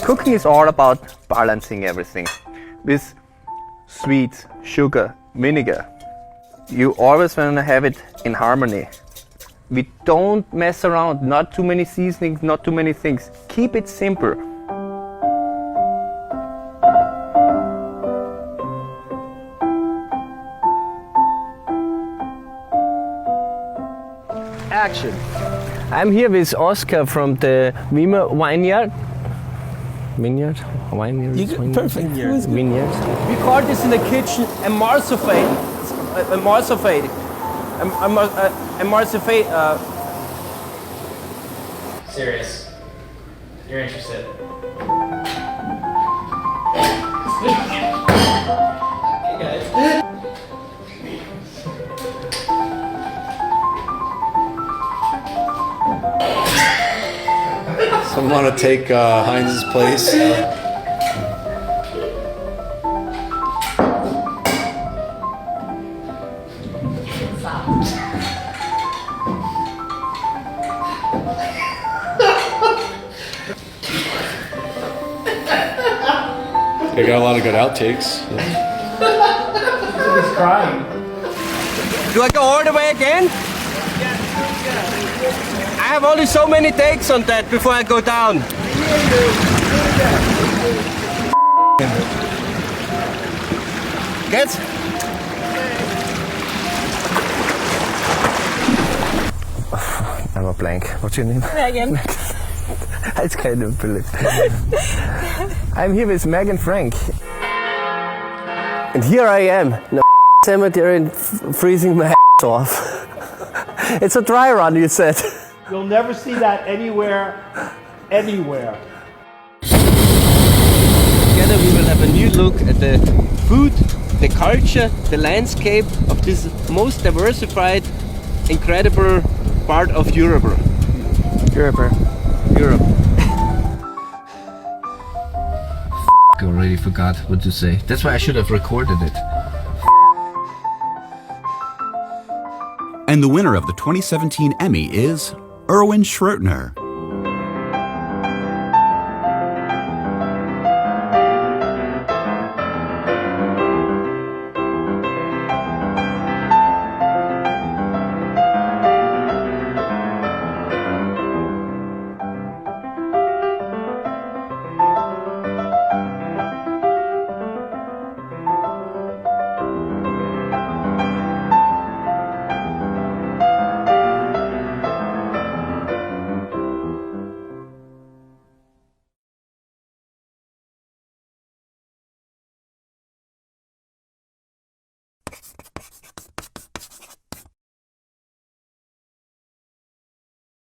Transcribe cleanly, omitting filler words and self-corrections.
Cooking is all about balancing everything with sweet, sugar, vinegar. You always want to have it in harmony. We don't mess around, not too many seasonings, not too many things. Keep it simple. Action. I'm here with Oscar from the WIENER vineyard. Vineyard? Vineyard? Perfect. Vineyard. We call this in the kitchen emulsifate. Emulsifate. Emulsifate. Serious. You're interested. Hey guys. Someone want to take Heinz's place? They got a lot of good outtakes. He's crying. Do I go all the way again? I have only so many takes on that before I go down. Geht's? I'm a blank. What's your name? Megan. That's kind of brilliant. I'm here with Meg and Frank. And here I am in a cemetery freezing my ass off. It's a dry run, you said. You'll never see that anywhere. Together we will have a new look at the food, the culture, the landscape of this most diversified, incredible part of Europe. Europe. I already forgot what to say. That's why I should have recorded it. And the winner of the 2017 Emmy is Erwin.